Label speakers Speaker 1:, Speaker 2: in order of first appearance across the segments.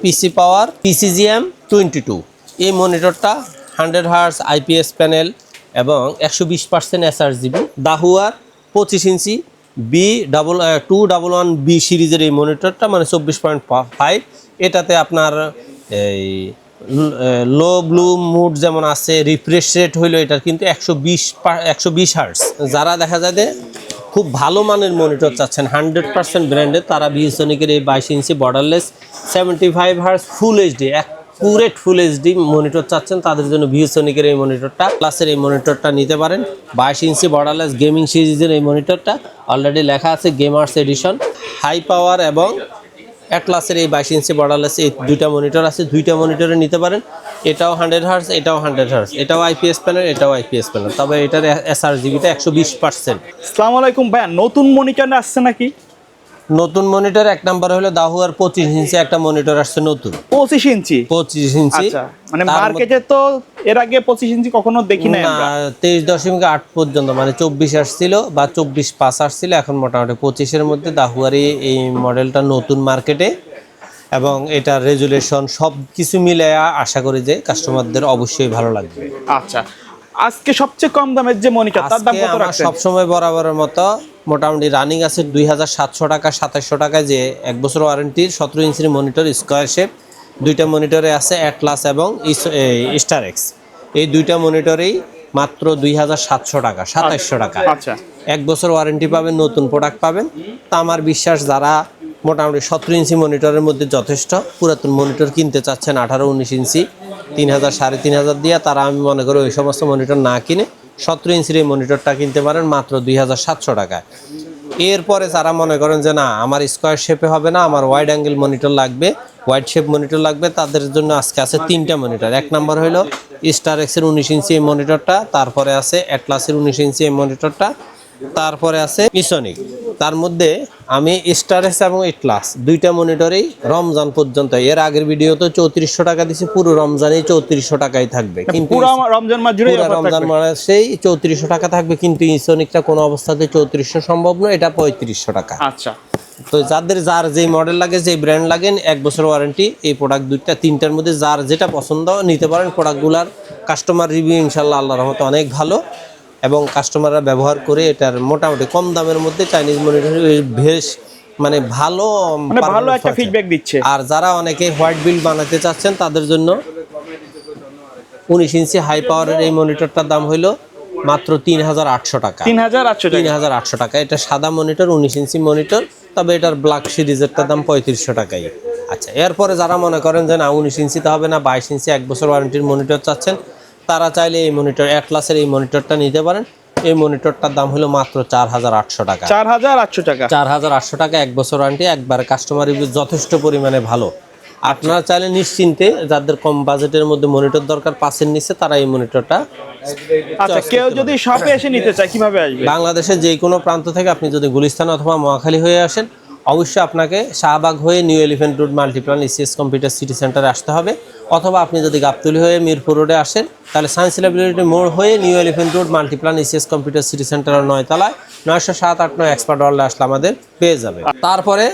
Speaker 1: পিসি পাওয়ার PCGM 22। এই মনিটরটা 100 hertz IPS panel এবং 120% sRGB। দাহুয়ার 25 ইঞ্চি B211B সিরিজের এই মনিটরটা মানে 24.5। এটাতে আপনার এই লো ব্লু মুড যেমন আছে, রিফ্রেশ রেট হইলো এটার কিন্তু 120 হার্জ। যারা দেখা যায় যে খুব ভালো মানের মনিটর চাচ্ছেন 100% ব্র্যান্ডের, তারা ভিএসনিকের এই 22 inch borderless 75 hertz full HD accurate full HD monitor চাচ্ছেন, তাদের জন্য ভিএসনিকের এই মনিটরটা প্লাসের এই মনিটরটা নিতে পারেন। 22 ইঞ্চি বর্ডারলেস গেমিং সিরিজের এই মনিটরটা অলরেডি লেখা আছে গেমার্স এডিশন। হাই পাওয়ার এবং অ্যাটলাসের এই 22 ইঞ্চি বর্ডারলেস এই দুইটা মনিটর আছে, দুইটা মনিটরে নিতে পারেন। এটাও 100 হার্জ, এটাও 100 হার্জ, এটাও IPS প্যানেল, এটাও IPS প্যানেল, তবে এটার sRGBটা 120%।
Speaker 2: আসসালামু আলাইকুম ভাইয়া, নতুন মনিটর আসছে নাকি?
Speaker 1: নতুন মনিটর এক নাম্বার হলো দাহুয়ার 25 ইঞ্চি একটা মনিটর আসছে নতুন।
Speaker 2: 25 ইঞ্চি?
Speaker 1: 25 ইঞ্চি।
Speaker 2: আচ্ছা, মানে মার্কেটে তো এর আগে 25 ইঞ্চি কখনো দেখি নাই আমরা।
Speaker 1: 23.8 পর্যন্ত মানে 24 আসছিল বা 24.5 আসছিল, এখন মোটামুটি 25-এর মধ্যে দাহুয়ার এই মডেলটা নতুন মার্কেটে, এবং এটার রেজুলেশন সব কিছু মিলে আশা করি যে কাস্টমারদের অবশ্যই ভালো লাগবে।
Speaker 2: আচ্ছা, আজকে সবচেয়ে কম দামের যে মনিটর তার দাম কত রাখছেন?
Speaker 1: সব সময় বরাবরের মতো মোটামুটি রানিং আছে 2700 টাকা 2700 টাকায়, যে 1 বছর ওয়ারেন্টির 17 ইঞ্চির মনিটর স্কয়ার শেপ। দুইটা মনিটরে আছে অ্যাটলাস এবং স্টার এক্স। এই দুইটা মনিটরেই মাত্র 2700 টাকা 2700 টাকা।
Speaker 2: আচ্ছা,
Speaker 1: 1 বছর ওয়ারেন্টি পাবেন, নতুন প্রোডাক্ট পাবেন। তা আমার বিশ্বাস যারা মোটামুটি 17 ইঞ্চি মনিটরের মধ্যে যথেষ্ট, পুরাতন মনিটর কিনতে চাচ্ছেন 18-19 ইঞ্চি 3000 3500 দিয়ে, তারা আমি মনে করি ওই সমস্ত মনিটর না কিনে 17 ইঞ্চির এই মনিটরটা কিনতে পারেন মাত্র 2700 টাকায়। এরপরে যারা মনে করেন যে না আমার স্কোয়ার শেপে হবে না, আমার ওয়াইড অ্যাঙ্গেল মনিটর লাগবে, ওয়াইড শেপ মনিটর লাগবে, তাদের জন্য আজকে আছে 3টা মনিটর। এক নম্বর হলো স্টার এক্সের 19 ইঞ্চি এই মনিটরটা, তারপরে আছে অ্যাটলাসের 19 ইঞ্চি এই মনিটরটা, তারপরে আছে ভিএসনিক। তার মধ্যে আমি স্টার এক্স এবং অ্যাটলাস দুইটা মনিটরেই রমজান পর্যন্ত, এর আগের ভিডিওতে 3400 টাকা দিছি, পুরো রমজানেই 3400 টাকাই থাকবে, কিন্তু
Speaker 2: পুরো রমজান মাস জুড়ে
Speaker 1: রমজান মাসেই 3400 টাকা থাকবে, কিন্তু ভিএসনিকটা কোনো অবস্থাতে 3400 সম্ভব নয়, এটা 3500 টাকা।
Speaker 2: আচ্ছা,
Speaker 1: তো যার যেই মডেল লাগে, যেই ব্র্যান্ড লাগে, 1 বছর ওয়ারেন্টি। এই প্রোডাক্ট দুইটা 3টার মধ্যে যার যেটা পছন্দ নিতে পারেন। প্রোডাক্টগুলার কাস্টমার রিভিউ ইনশাল্লাহ আল্লাহর রহমতে অনেক ভালো, এবং কাস্টমাররা ব্যবহার করে এটার মোটামুটি কম দামের মধ্যে চাইনিজ মনিটর বেশ মানে ভালো
Speaker 2: একটা ফিডব্যাক দিচ্ছে।
Speaker 1: আর যারা অনেকে হোয়াইট বিল্ড বানাতে চাচ্ছেন তাদের জন্য 19 ইঞ্চি হাই পাওয়ারের এই মনিটরটার দাম হইলো মাত্র 3800 টাকা। 3800 টাকা। এটা সাদা মনিটর, 19 ইঞ্চি মনিটর, তবে এটার ব্ল্যাক সিরিজেরটার দাম 3500 টাকাই। আচ্ছা, এরপরে যারা মনে করেন যে না 19 ইঞ্চিতে হবে না, 22 ইঞ্চি 1 বছর ওয়ারেন্টির মনিটর চাচ্ছেন, তারা চাইলে এই মনিটর অ্যাটলাসের এই মনিটরটা নিতে পারেন। এই মনিটরটার দাম হলো মাত্র 4800 টাকা।
Speaker 2: 4800 টাকা।
Speaker 1: 4800 টাকা, 1 বছর ওয়ারেন্টি, একবার কাস্টমার রিভিউ যথেষ্ট পরিমাণে ভালো। আপনারা চাইলে নিশ্চিন্তে, যাদের কম বাজেটের মধ্যে মনিটর দরকার 5-এর নিচে, তারা এই মনিটরটা।
Speaker 2: আচ্ছা, কেউ যদি শপে এসে নিতে চায় কিভাবে আসবে?
Speaker 1: বাংলাদেশের যে কোনো প্রান্ত থেকে আপনি যদি গুলিস্তান অথবা মহাখালী হয়ে আসেন, অবশ্যই আপনাকে শাহবাগ হয়ে new elephant road Multiplan ECS computer city সেন্টারে আসতে হবে, অথবা আপনি যদি গাবতলী হয়ে মিরপুর রোডে আসেন, তাহলে সায়েন্স ল্যাবরেটরি মোড় হয়ে new elephant road Multiplan ECS computer city সেন্টারের 9 তলায় 907-8 এক্সপার্ট ওয়ার্ল্ডে আসলে আমাদের পেয়ে যাবে। তারপরে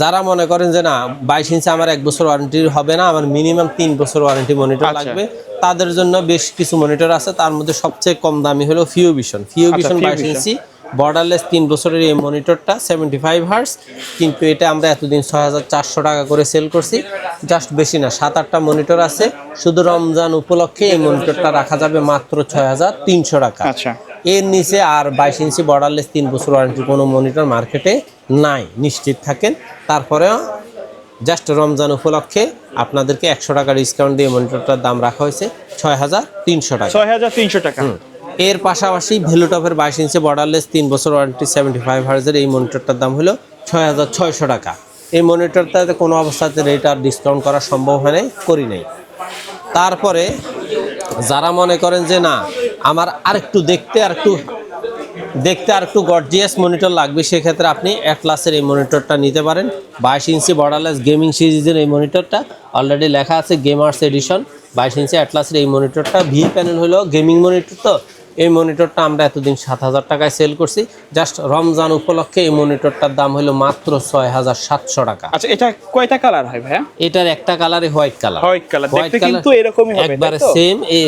Speaker 1: যারা মনে করেন যে না 22 ইঞ্চি আমার 1 বছর ওয়ারেন্টি হবে না, আমার মিনিমাম 3 বছর ওয়ারেন্টি মনিটর লাগবে, তাদের জন্য বেশ কিছু মনিটর আছে। তার মধ্যে সবচেয়ে কম দামি হলো ফিউভিশন 22 ইঞ্চি বর্ডারলেস 3 বছরের এই মনিটরটা 75 হার্জ, কিন্তু এটা আমরা এতদিন 6400 টাকা করে সেল করছি। জাস্ট বেশি না, 7-8টা মনিটর আছে, শুধু রমজান উপলক্ষে এই মনিটরটা রাখা যাবে মাত্র 6300 টাকা।
Speaker 2: আচ্ছা,
Speaker 1: এর নিচে আর 22 ইঞ্চি বর্ডারলেস 3 বছর ওয়ারেন্টি কোনো মনিটর মার্কেটে নাই, নিশ্চিত থাকেন। তারপরেও জাস্ট রমজান উপলক্ষে আপনাদেরকে 100 টাকা ডিসকাউন্ট দিয়ে মনিটরটার দাম রাখা হয়েছে 6300 টাকা।
Speaker 2: 6300 টাকা।
Speaker 1: এর পাশাপাশি ভ্যালুটপের 22 ইঞ্চি বর্ডারলেস 3 বছর ওয়ারেন্টি 75 হার্জের এই মনিটরটার দাম হলো 6600 টাকা। এই মনিটরটাতে কোনো অবস্থাতে রেট আর ডিসকাউন্ট করা সম্ভব হয় নাই, করি নাই। তারপরে যারা মনে করেন যে না আমার আরেকটু দেখতে আর একটু গর্জিয়াস মনিটর লাগবে, সেক্ষেত্রে আপনি অ্যাটলাসের এই মনিটরটা নিতে পারেন। 22 ইঞ্চি বর্ডারলেস গেমিং সিরিজের এই মনিটরটা অলরেডি লেখা আছে গেমার্স এডিশন। 22 ইঞ্চি অ্যাটলাসের এই মনিটরটা ভি প্যানেল হলো গেমিং মনিটর, তো এই মনিটরটা আমরা এতদিন 7,000 টাকায় সেল করছি। জাস্ট রমজান উপলক্ষে এই মনিটরটার দাম হলো মাত্র 6,700 টাকা।
Speaker 2: আচ্ছা, এটা কয়টা কালার হয় ভাইয়া?
Speaker 1: এটার একটা কালারে হোয়াইট কালার।
Speaker 2: হোয়াইট কালার দেখতে কিন্তু এরকমই হবে,
Speaker 1: একবারে
Speaker 2: তাই তো?
Speaker 1: সেম। এই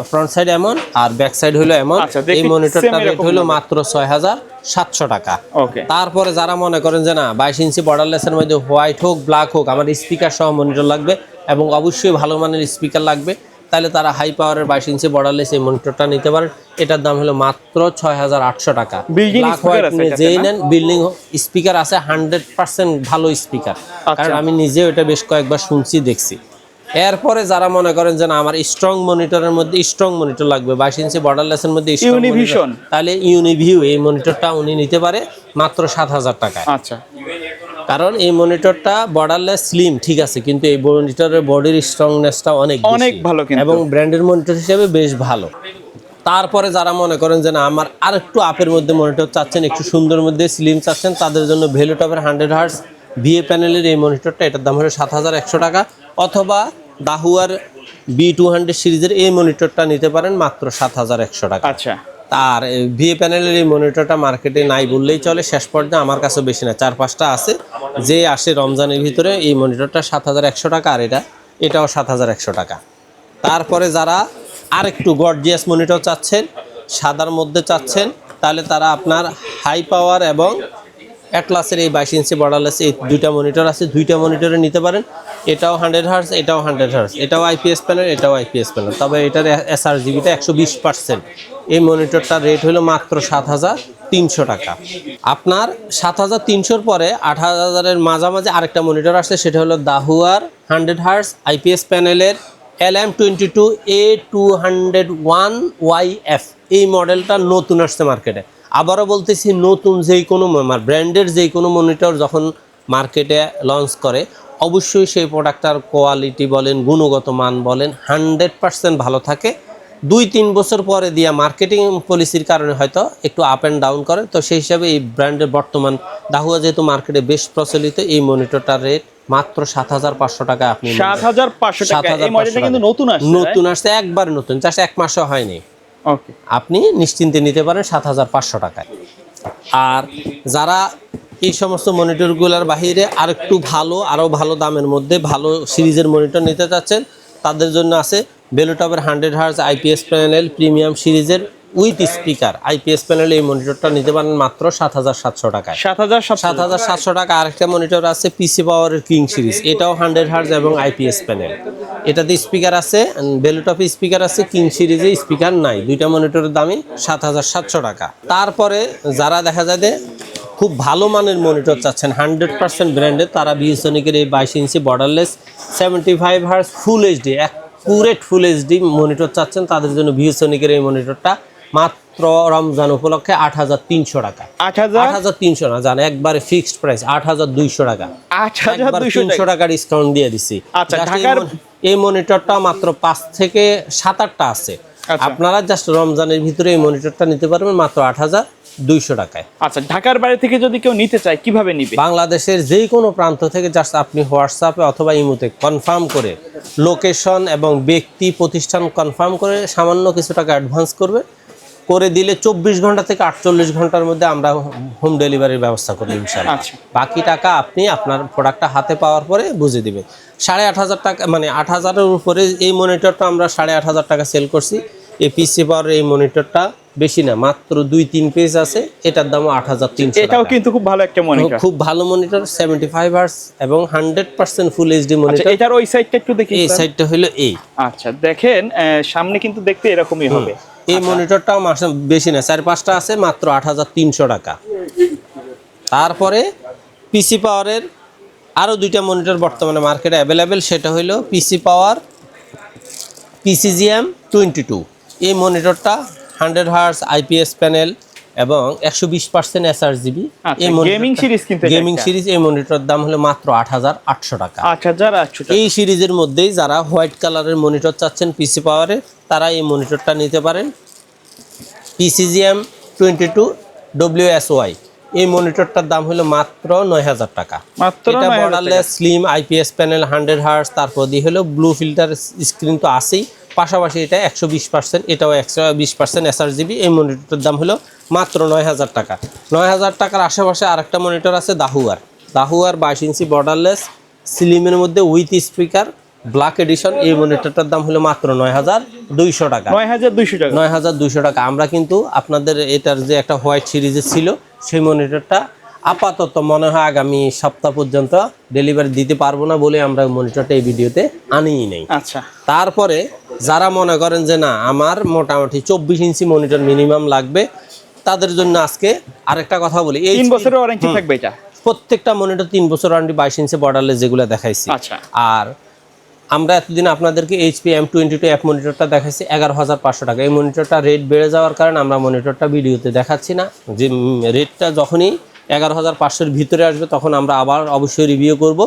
Speaker 1: ফ্রন্ট সাইড এমন আর ব্যাক সাইড হলো এমন।
Speaker 2: আচ্ছা, দেখতে
Speaker 1: এই মনিটরটার
Speaker 2: same
Speaker 1: রেট
Speaker 2: এরকম
Speaker 1: হলো
Speaker 2: হবে।
Speaker 1: মাত্র 6,700 টাকা।
Speaker 2: ওকে।
Speaker 1: তারপরে যারা মনে করেন যে না 22 ইঞ্চি বর্ডারলেসের মধ্যে হোয়াইট হোক ব্ল্যাক হোক আমার স্পিকার সহ মনিটর লাগবে এবং অবশ্যই ভালো মানের স্পিকার লাগবে, তাহলে তারা হাই পাওয়ারের 22 ইঞ্চি বর্ডারলেস এই মনিটরটা নিতে পারেন। এটার দাম হলো মাত্র 6,800 টাকা।
Speaker 2: Building
Speaker 1: ব্ল্যাক
Speaker 2: speaker
Speaker 1: হোয়াইট
Speaker 2: আছে এটাতে
Speaker 1: যেই
Speaker 2: না?
Speaker 1: নেন বিল্ডিং স্পিকার আছে 100% ভালো স্পিকার, কারণ আমি নিজেও এটা বেশ কয়েকবার শুনছি দেখছি। এরপরে যারা মনে করেন যে না আমার স্ট্রং মনিটরের মধ্যে স্ট্রং মনিটর লাগবে 22 ইঞ্চি বর্ডারলেসের মধ্যে strong
Speaker 2: Univision।
Speaker 1: monitor, তাহলে ইউনিভিউ এই মনিটরটা উনি নিতে পারে মাত্র 7,000 টাকায়।
Speaker 2: আচ্ছা,
Speaker 1: কারণ এই মনিটরটা বর্ডারলেস স্লিম ঠিক আছে, কিন্তু এই মনিটরের বডির স্ট্রংনেসটা অনেক
Speaker 2: অনেক
Speaker 1: বেশি
Speaker 2: ভালো কিন্তু।
Speaker 1: এবং ব্র্যান্ডের মনিটর হিসেবে বেশ ভালো। তারপরে যারা মনে করেন যে না আমার আরেকটু আপের মধ্যে মনিটর চাচ্ছেন, একটু সুন্দর মধ্যে স্লিম চাচ্ছেন, তাদের জন্য ভেলুটপের 100 হার্টজ ভিএ প্যানেলের এই মনিটরটা, এটার দাম হলো 7,100 টাকা। অথবা দাহুয়ার B200 সিরিজের এই মনিটরটা নিতে পারেন মাত্র 7,100 টাকা।
Speaker 2: আচ্ছা,
Speaker 1: আর ভিএ প্যানেলের এই মনিটরটা মার্কেটে নাই বললেই চলে, শেষ পর্যায়ে আমার কাছে বেশি না 4-5টা আছে যে আসে রমজানের ভিতরে। এই মনিটরটা 7,100 টাকা আর এটাও 7,100 টাকা। তারপরে যারা আরেকটু গর্জিয়াস মনিটর চাচ্ছেন, সাদার মধ্যে চাচ্ছেন, তাহলে তারা আপনার হাই পাওয়ার এবং অ্যাটলাসের এই 22 ইঞ্চি বর্ডারলেস এই দুইটা মনিটর আছে, দুইটা মনিটরে নিতে পারেন। এটাও 100 হার্টজ, এটাও 100 হার্টজ, এটাও আইপিএস প্যানেল, এটাও আইপিএস প্যানেল, তবে এটার এসআরজিবিটা 120%। এই মনিটরটার রেট হলো মাত্র 7,300 টাকা। আপনার 7,300-র পরে 8,000-এর মাঝামাঝি আরেকটা মনিটর আসছে, সেটা হলো দাহুয়ার 100 হার্টজ আইপিএস প্যানেলের LM22A201YF। এই মডেলটা নতুন আসছে মার্কেটে। আবারও বলতেছি, নতুন যেই কোনো ব্র্যান্ডের যেই কোনো মনিটর যখন মার্কেটে লঞ্চ করে অবশ্যই সেই প্রোডাক্টটার কোয়ালিটি বলেন গুণগত মান বলেন 100% ভালো থাকে। 2-3 বছর পরে দিয়া মার্কেটিং পলিসির কারণে হয়তো একটু আপ অ্যান্ড ডাউন করে, তো সেই হিসাবে এই ব্র্যান্ডের বর্তমান দাহুয়া যেহেতু মার্কেটে বেশ প্রচলিত, এই মনিটরটার রেট মাত্র 7,500 টাকা। আপনি
Speaker 2: 7,500 টাকা। এই মডেলটা কিন্তু নতুন আসছে।
Speaker 1: নতুন আসছে, একবার নতুন, জাস্ট 1 মাসও হয়নি।
Speaker 2: ওকে,
Speaker 1: আপনি নিশ্চিন্তে নিতে পারেন 7,500 টাকায়। আর যারা এই সমস্ত মনিটরগুলোর বাহিরে আরেকটু ভালো, আরও ভালো দামের মধ্যে ভালো সিরিজের মনিটর নিতে চাচ্ছেন, তাদের জন্য আছে ভেলুটপের 100 হার্টজ আইপিএস প্যানেল প্রিমিয়াম সিরিজের উইথ স্পিকার আইপিএস প্যানেল এই মনিটরটা নিতে পারেন মাত্র 7,700 টাকায়। 7,700 টাকা। আরেকটা মনিটর আছে পিসি পাওয়ারের কিং সিরিজ, এটাও 100 হার্টজ এবং আইপিএস প্যানেল, এটাতে স্পিকার আছে, ভেলুটপে স্পিকার আছে, কিং সিরিজে স্পিকার নাই। দুইটা মনিটরের দামই 7,700 টাকা। তারপরে যারা দেখা যায় যে খুব ভালো মানের মনিটর চাচ্ছেন 100% ব্র্যান্ডের, তারা ভিএসনিকের এই 22 inch borderless 75 hertz full HD accurate full HD monitor চাচ্ছেন, তাদের জন্য ভিএসনিকের এই মনিটরটা মাত্র রমজান উপলক্ষে 8,300 টাকা। 8,300 না, জান একবারে ফিক্সড প্রাইস 8,200 টাকা।
Speaker 2: 8,200
Speaker 1: টাকা ডিসকাউন্ট দিয়ে দিছি।
Speaker 2: আচ্ছা,
Speaker 1: Just
Speaker 2: ঢাকার
Speaker 1: এই মনিটরটা মাত্র 5 থেকে 7-8টা আছে। আপনারা জাস্ট রমজানের ভিতরে এই মনিটরটা নিতে পারবেন মাত্র 8,200 টাকায়।
Speaker 2: আচ্ছা, ঢাকার বাইরে থেকে যদি কেউ নিতে চায় কিভাবে নিবে?
Speaker 1: বাংলাদেশের যেই কোনো প্রান্ত থেকে জাস্ট আপনি হোয়াটসঅ্যাপে অথবা ইমোতে কনফার্ম করে লোকেশন এবং ব্যক্তি প্রতিষ্ঠান কনফার্ম করে সামান্য কিছু টাকা অ্যাডভান্স করে দিলে 24 ঘন্টা থেকে 48 ঘন্টার মধ্যে আমরা হোম ডেলিভারির ব্যবস্থা করি ইনশাআল্লাহ।
Speaker 2: আচ্ছা।
Speaker 1: বাকি টাকা আপনি আপনার প্রোডাক্টটা হাতে পাওয়ার পরে বুঝে দিবেন। 8,500 টাকা, মানে 8,000-এর উপরে এই মনিটরটা আমরা 8,500 টাকা সেল করছি। এই পিসি পাওয়ারের এই মনিটরটা বেশি না, মাত্র 2-3 পেজ আছে, এটার দামও 8,300 টাকা।
Speaker 2: এটাও কিন্তু খুব ভালো একটা মনিটর,
Speaker 1: খুব ভালো মনিটর, 75 হার্টজ এবং 100% ফুল এইচডি মনিটর।
Speaker 2: আচ্ছা, এটার ওই সাইডটা একটু দেখি।
Speaker 1: এই সাইডটা হলো এই।
Speaker 2: আচ্ছা, দেখেন সামনে কিন্তু দেখতে এরকমই হবে।
Speaker 1: এই মনিটরটাও মাসে বেশি না, 4-5টা আছে, মাত্র 8,300 টাকা। তারপরে পিসি পাওয়ারের আরও 2টা মনিটর বর্তমানে মার্কেটে অ্যাভেলেবেল, সেটা হলো পিসি পাওয়ার PCGM 22। এই মনিটরটা 100 হার্টজ আইপিএস প্যানেল এবং 120% এসআরজিবি। এই
Speaker 2: গেমিং সিরিজ, কিন্তু
Speaker 1: গেমিং সিরিজ। এই মনিটরের দাম হলো মাত্র 8,800 টাকা।
Speaker 2: 8,800 টাকা।
Speaker 1: এই সিরিজের মধ্যেই যারা হোয়াইট কালারের মনিটর চাচ্ছেন পিসি পাওয়ারে, তারা এই মনিটরটা নিতে পারেন। PCGM 22 WSY এই মনিটরটার দাম হলো মাত্র 9,000 টাকা। এটা borderless slim IPS panel 100 hertz, তারপর দিয়ে হলো ব্লু ফিল্টার স্ক্রিন তো আছেই, পাশাপাশি এটা 120%, এটাও 120% SRGB। এই মনিটরটার দাম হলো মাত্র 9000 টাকা। 9000 টাকার আশেপাশে আরেকটা মনিটর আছে দাহুয়ার 22 ইঞ্চি বর্ডারলেস স্লিমের মধ্যে উইথ স্পিকার ব্ল্যাক এডিশন। এই মনিটরটার দাম হলো মাত্র 9200 টাকা।
Speaker 2: 9200 টাকা।
Speaker 1: 9200 টাকা। আমরা কিন্তু আপনাদের এটার যে একটা হোয়াইট সিরিজে ছিল সেই মনিটরটা আপাতত মনে হয় আগামী সপ্তাহ পর্যন্ত ডেলিভারি দিতে পারবো না বলে আমরা মনিটরটা এই ভিডিওতে আনিই নেই।
Speaker 2: আচ্ছা,
Speaker 1: তারপরে যারা মনে করেন যে না আমার মোটামুটি 24 ইঞ্চি মনিটর মিনিমাম লাগবে, তাদের জন্য আজকে আরেকটা কথা বলি। এই
Speaker 2: 3 বছরের ওয়ারেন্টি থাকবে এটা।
Speaker 1: প্রত্যেকটা মনিটর 3 বছর ওয়ারেন্টি, 22 ইঞ্চি বর্ডারলেস যেগুলো দেখাইছি।
Speaker 2: আচ্ছা,
Speaker 1: আর আমরা এতদিন আপনাদেরকে HP M22 অ্যাপ মনিটরটা দেখাইছি 11500 টাকা। এই মনিটরটা রেট বেড়ে যাওয়ার কারণে আমরা মনিটরটা ভিডিওতে দেখাচ্ছি না। যে রেটটা যখনই 11500-এর ভিতরে আসবে তখন আমরা আবার অবশ্যই রিভিউ করব।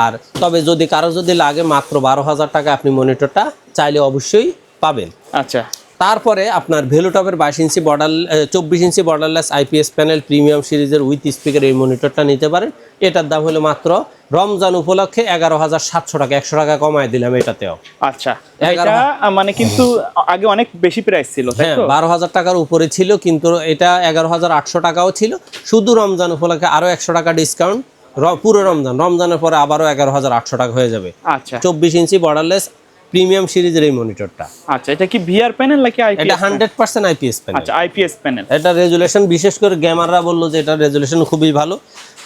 Speaker 1: আর তবে যদি কারো যদি লাগে মাত্র 12000 টাকা আপনি মনিটরটা চাইলে অবশ্যই পাবেন।
Speaker 2: আচ্ছা।
Speaker 1: তারপরে আপনার ভেলুটপের 24 ইঞ্চি বর্ডারলেস IPS প্যানেল প্রিমিয়াম সিরিজের উইথ স্পিকার এই মনিটরটা নিতে পারেন। এটার দাম হলো মাত্র রমজান উপলক্ষে 11700 টাকা, 100 টাকা কমায় দিলাম এটাতেও।
Speaker 2: আচ্ছা, এটা মানে কিন্তু আগে অনেক বেশি প্রাইস ছিল, তাই
Speaker 1: হ্যাঁ,
Speaker 2: তো?
Speaker 1: 12000 টাকার উপরে ছিল, কিন্তু এটা 11800 টাকাও ছিল। শুধু রমজান উপলক্ষে আরো 100 টাকা ডিসকাউন্ট, পুরো রমজানের পরে আবারও 11800 টাকা হয়ে যাবে।
Speaker 2: আচ্ছা,
Speaker 1: 24 ইঞ্চি বর্ডারলেস প্রিমিয়াম সিরিজের এই মনিটরটা।
Speaker 2: আচ্ছা, এটা কি VR প্যানেল নাকি IPS?
Speaker 1: এটা 100% IPS প্যানেল।
Speaker 2: আচ্ছা, IPS প্যানেল।
Speaker 1: এটা রেজুলেশন, বিশেষ করে গেমাররা বললো যে এটা রেজুলেশন খুবই ভালো।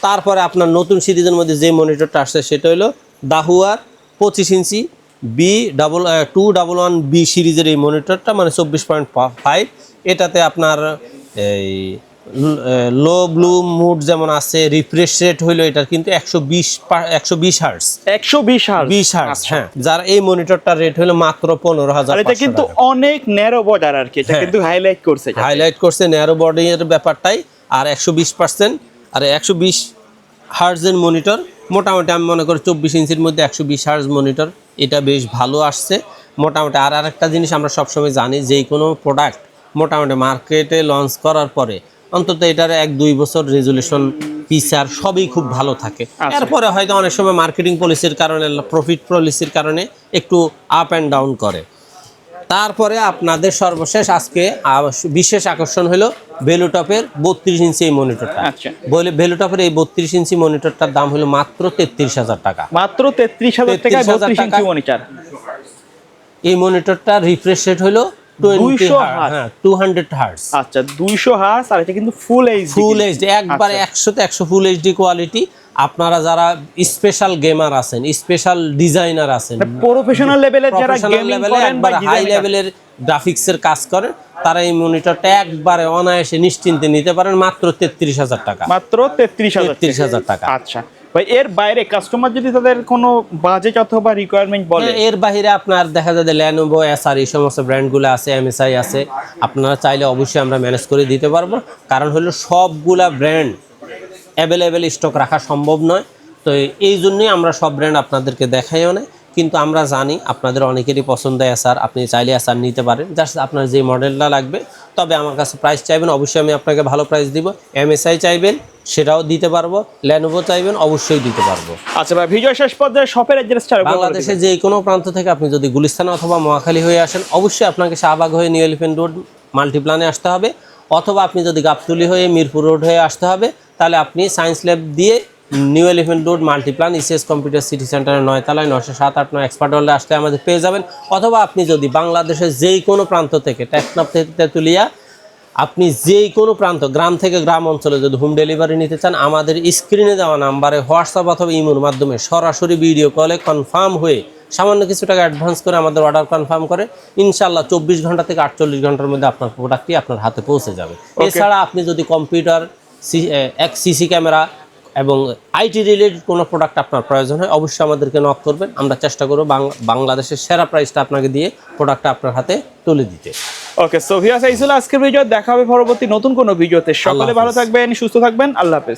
Speaker 1: তারপরে আপনার নতুন সিরিজের মধ্যে যে মনিটরটা আসছে সেটা হলো দাহুয়ার 25 ইঞ্চি B211B সিরিজের এই মনিটরটা, মানে 24.5। এটাতে আপনার এই লো ব্লু মুড যেমন আছে, রিফ্রেশ রেট হইলো এটার কিন্তু 120 হার্টজ।
Speaker 2: 120 হার্জ।
Speaker 1: 20 হার্টজ, হ্যাঁ। যার এই মনিটরটার রেট হলো মাত্র 15000
Speaker 2: আর এটা কিন্তু অনেক ন্যারো বর্ডার আর কি, এটা কিন্তু হাইলাইট করছে,
Speaker 1: হাইলাইট করছে ন্যারো বডির ব্যাপারটাই। আর 120% আর 120 হার্টজের মনিটর মোটামুটি আমি মনে করি 24 ইঞ্চির মধ্যে 120 হার্টজ মনিটর এটা বেশ ভালো আসছে মোটামুটি। আর আরেকটা জিনিস আমরা সবসময় জানি, যেই কোনো প্রোডাক্ট মোটামুটি মার্কেটে লঞ্চ করার পরে অন্তত এটার 1-2 বছর রেজুলেশন ফিচার সবই খুব ভালো থাকে। এরপরে হয়তো অনেক সময় মার্কেটিং পলিসির কারণে, প্রফিট পলিসির কারণে একটু আপ অ্যান্ড ডাউন করে। তারপরে আপনাদের সর্বশেষ আজকে বিশেষ আকর্ষণ হলো ভেলুটপের 32 ইঞ্চি এই মনিটরটা।
Speaker 2: আচ্ছা,
Speaker 1: বলে ভেলুটপের এই 32 ইঞ্চি মনিটরটার দাম হলো মাত্র 33000 টাকা।
Speaker 2: মাত্র 33000 টাকা 32 ইঞ্চি মনিটর।
Speaker 1: এই মনিটরটা রিফ্রেশ রেট হলো 200 হার্টজ।
Speaker 2: আচ্ছা, 200 হার্টজ। আর এটা কিন্তু ফুল এইচডি,
Speaker 1: একবারে 100 ফুল এইচডি কোয়ালিটি। আপনারা যারা স্পেশাল গেমার আছেন, স্পেশাল ডিজাইনার আছেন,
Speaker 2: প্রফেশনাল লেভেলের যারা গেমিং করেন বা
Speaker 1: হাই লেভেলের গ্রাফিক্সের কাজ করেন, তারা এই মনিটরটা একবারে অনায়াসে নিশ্চিন্তে নিতে পারেন মাত্র 33000 টাকা।
Speaker 2: মাত্র 33000
Speaker 1: টাকা।
Speaker 2: আচ্ছা ভাই, এর বাইরে কাস্টমার যদি তাদের কোনো বাজেট অথবা রিকোয়ারমেন্ট বলে,
Speaker 1: এর বাইরে আপনার দেখা যায় ল্যানোভো, এসআর এই সমস্ত ব্র্যান্ডগুলো আছে, MSI আছে, আপনারা চাইলে অবশ্যই আমরা ম্যানেজ করে দিতে পারবো। কারণ হলো সবগুলা ব্র্যান্ড অ্যাভেলেবেল স্টক রাখা সম্ভব নয়, তো এই জন্যই আমরা সব ব্র্যান্ড আপনাদেরকে দেখাইও না। কিন্তু আমরা জানি আপনাদের অনেকেরই পছন্দ এসআর, আপনি চাইলে এসআর নিতে পারেন, জাস্ট আপনার যে মডেলটা লাগবে। তবে আমার কাছে প্রাইস চাইবেন, অবশ্যই আমি আপনাকে ভালো প্রাইস দিব। MSI চাইবেন, সেটাও দিতে পারবো। ল্যানোভো চাইবেন, অবশ্যই দিতে পারবো।
Speaker 2: আচ্ছা ভাই, ভিডিও শেষ পর্যায়ে শপের অ্যাড্রেসটা
Speaker 1: বাংলাদেশের যে কোনো প্রান্ত থেকে আপনি যদি গুলিস্তান অথবা মহাখালী হয়ে আসেন, অবশ্যই আপনাকে শাহবাগ হয়ে নিউ এলিফ্যান্ট রোড মাল্টিপ্লানে আসতে হবে, অথবা আপনি যদি গাবতলী হয়ে মিরপুর রোড হয়ে আসতে হবে, তাহলে আপনি সায়েন্স ল্যাব দিয়ে new elephant road Multiplan ECS computer city সেন্টারের 9 তলায় 907-8-9 এক্সপার্ট হলে আসলে আমাদের পেয়ে যাবেন। অথবা আপনি যদি বাংলাদেশের যেই কোনো প্রান্ত থেকে, টেকনাফ থেকে তেঁতুলিয়া, আপনি যেই কোনো প্রান্ত, গ্রাম থেকে গ্রাম অঞ্চলে যদি হোম ডেলিভারি নিতে চান, আমাদের স্ক্রিনে দেওয়া নাম্বারে হোয়াটসঅ্যাপ অথবা ইমোর মাধ্যমে সরাসরি ভিডিও কলে কনফার্ম হয়ে সামান্য কিছু টাকা অ্যাডভান্স করে আমাদের অর্ডার কনফার্ম করে ইনশাল্লাহ 24 ঘন্টা থেকে 48 ঘন্টার মধ্যে আপনার প্রোডাক্টটি আপনার হাতে পৌঁছে যাবে। এছাড়া আপনি যদি কম্পিউটার, CC ক্যামেরা এবং আইটি রিলেটেড কোনো প্রোডাক্ট আপনার প্রয়োজন হয়, অবশ্যই আমাদেরকে নক করবেন। আমরা চেষ্টা করব বাংলাদেশের সেরা প্রাইসটা আপনাকে দিয়ে প্রোডাক্টটা আপনার হাতে তুলে দিতে।
Speaker 2: ওকে, সো ভিউয়ার্স, এই ছিল আজকের ভিডিও। দেখা হবে পরবর্তী নতুন কোনো ভিডিওতে। সকলে ভালো থাকবেন, সুস্থ থাকবেন। আল্লাহ হাফেজ।